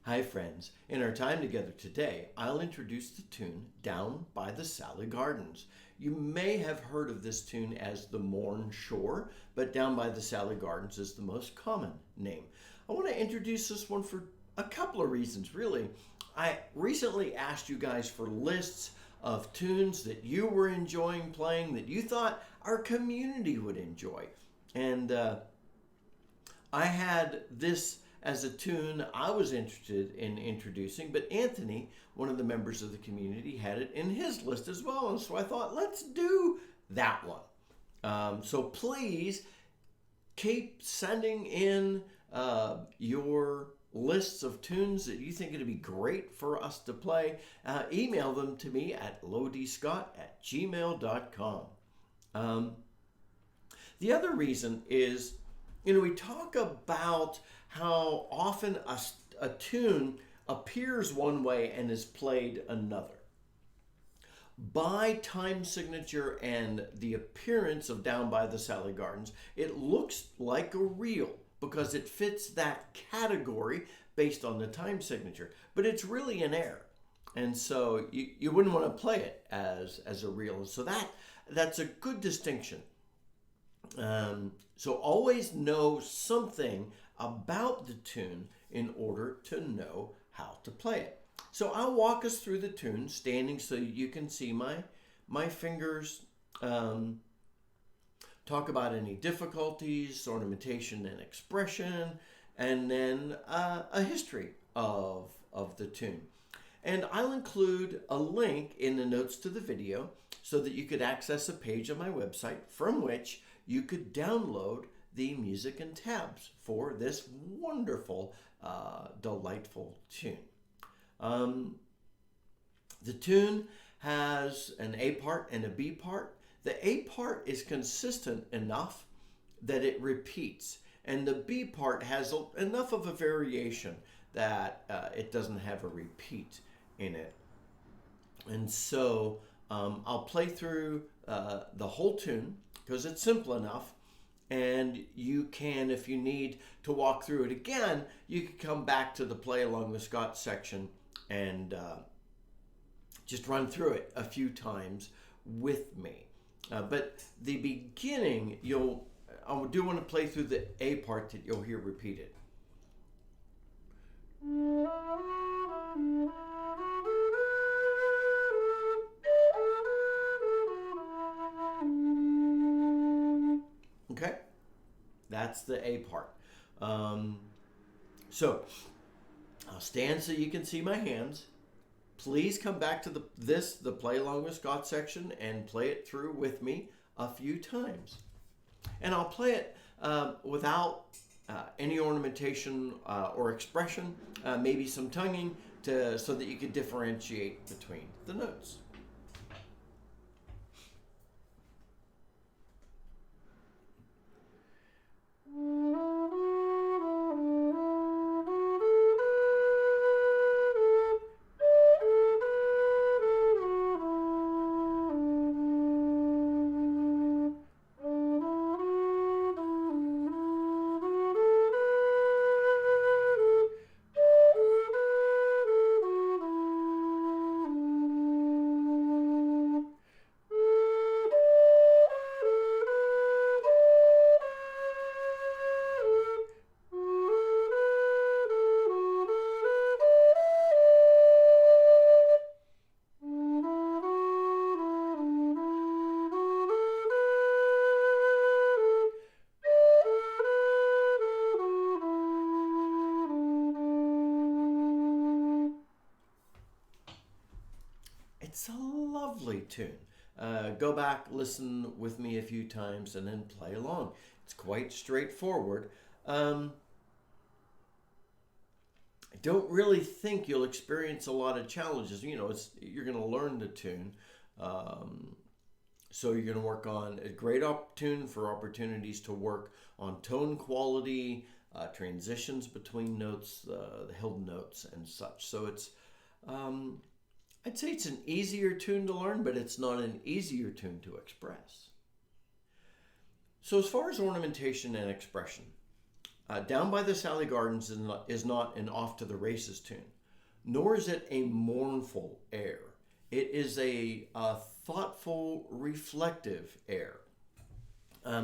Hi friends, in our time together today, I'll introduce the tune Down by the Salley Gardens. You may have heard of this tune as the Mourne Shore, but Down by the Salley Gardens is the most common name. I want to introduce this one for a couple of reasons, really. I recently asked you guys for lists of tunes that you were enjoying playing that you thought our community would enjoy. And I had this as a tune I was interested in introducing, but Anthony, one of the members of the community, had it in his list as well, and so I thought, let's do that one. So please keep sending in your lists of tunes that you think it'd be great for us to play. Email them to me at lodscott@gmail.com. The other reason is, we talk about how often a tune appears one way and is played another. By time signature and the appearance of Down by the Salley Gardens, it looks like a reel because it fits that category based on the time signature, but it's really an air. And so you wouldn't want to play it as a reel. So that's a good distinction. So always know something about the tune in order to know how to play it. So I'll walk us through the tune standing so you can see my fingers, talk about any difficulties, ornamentation and expression, and then a history of the tune. And I'll include a link in the notes to the video so that you could access a page on my website from which you could download the music and tabs for this wonderful, delightful tune. The tune has an A part and a B part. The A part is consistent enough that it repeats, and the B part has enough of a variation that it doesn't have a repeat in it. And so I'll play through the whole tune because it's simple enough. And you can, if you need to walk through it again, you can come back to the Play Along with Scott section and just run through it a few times with me. But the beginning, I do want to play through the A part that you'll hear repeated. Okay, that's the A part. So I'll stand so you can see my hands. Please come back to the Play Along with Scott section and play it through with me a few times. And I'll play it without any ornamentation or expression, maybe some tonguing so that you can differentiate between the notes. It's a lovely tune. Go back, listen with me a few times, and then play along. It's quite straightforward. I don't really think you'll experience a lot of challenges. You're going to learn the tune. So you're going to work on a great tune for opportunities to work on tone quality, transitions between notes, the held notes and such. So it's I'd say it's an easier tune to learn, but it's not an easier tune to express. So as far as ornamentation and expression, Down by the Salley Gardens is not an off to the races tune, nor is it a mournful air. It is a thoughtful, reflective air.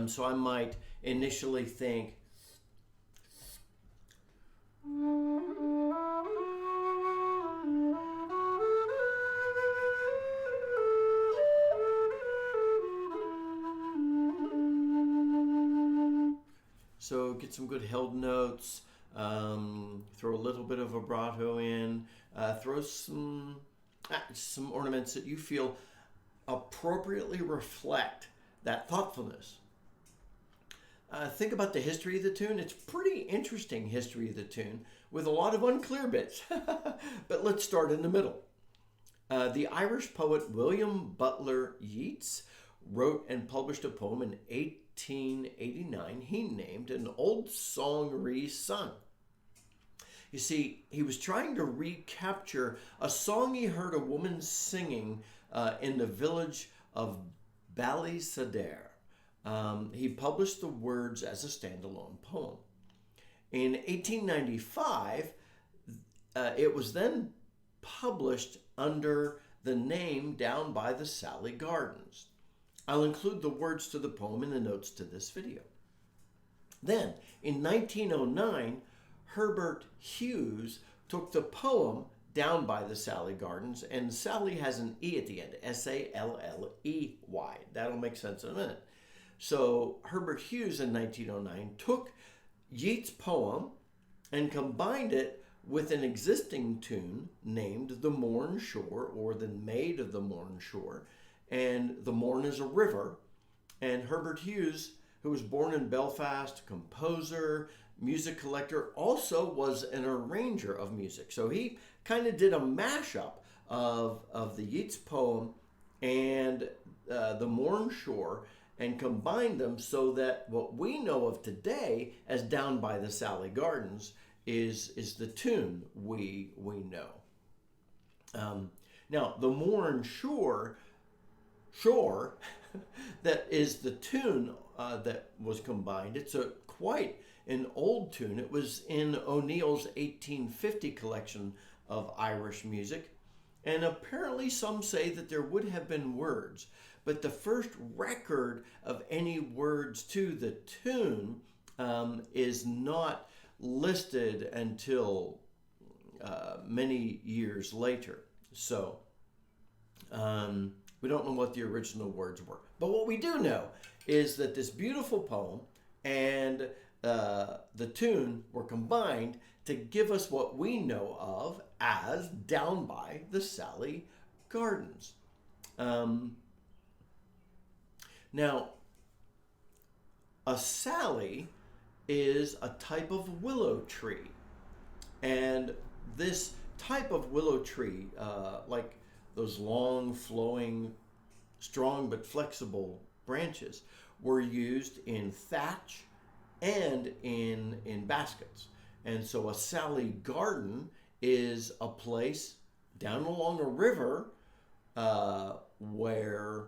So I might initially think, so get some good held notes, throw a little bit of vibrato in, throw some ornaments that you feel appropriately reflect that thoughtfulness. Think about the history of the tune. It's pretty interesting history of the tune with a lot of unclear bits. But let's start in the middle. The Irish poet William Butler Yeats wrote and published a poem in 1889 he named An Old Song Re-Sung. You see, he was trying to recapture a song he heard a woman singing in the village of Ballysadare. He published the words as a standalone poem. In 1895, it was then published under the name Down by the Salley Gardens. I'll include the words to the poem in the notes to this video. Then, in 1909, Herbert Hughes took the poem Down by the Salley Gardens, and Sally has an E at the end, S-A-L-L-E-Y. That'll make sense in a minute. So Herbert Hughes in 1909 took Yeats' poem and combined it with an existing tune named The Mourne Shore, or The Maid of the Mourne Shore. And the Mourne is a river. And Herbert Hughes, who was born in Belfast, composer, music collector, also was an arranger of music. So he kind of did a mashup of the Yeats poem and the Mourne Shore, and combined them so that what we know of today as Down by the Salley Gardens is the tune we know. Now, the Mourne Shore that is the tune that was combined. It's quite an old tune. It was in O'Neill's 1850 collection of Irish music, and apparently some say that there would have been words, but the first record of any words to the tune is not listed until many years later. So we don't know what the original words were. But what we do know is that this beautiful poem and the tune were combined to give us what we know of as Down by the Salley Gardens. Now, a salley is a type of willow tree. And this type of willow tree, like those long, flowing, strong but flexible branches, were used in thatch and in baskets. And so a Salley Garden is a place down along a river where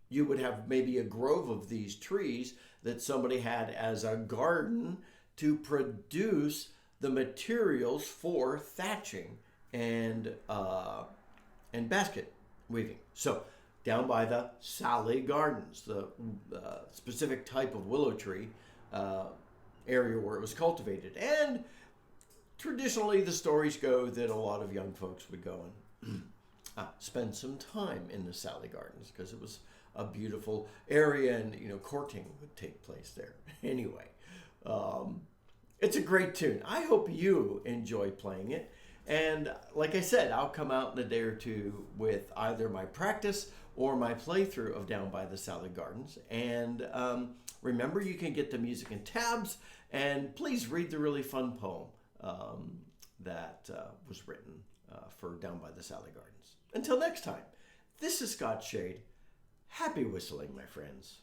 you would have maybe a grove of these trees that somebody had as a garden to produce the materials for thatching and basket weaving. So down by the Salley Gardens, the specific type of willow tree area where it was cultivated. And traditionally the stories go that a lot of young folks would go and spend some time in the Salley Gardens because it was a beautiful area, and courting would take place there. Anyway, it's a great tune. I hope you enjoy playing it. And like I said, I'll come out in a day or two with either my practice or my playthrough of Down by the Salley Gardens. And remember, you can get the music in tabs, and please read the really fun poem that was written for Down by the Salley Gardens. Until next time, this is Scott Shade. Happy whistling, my friends.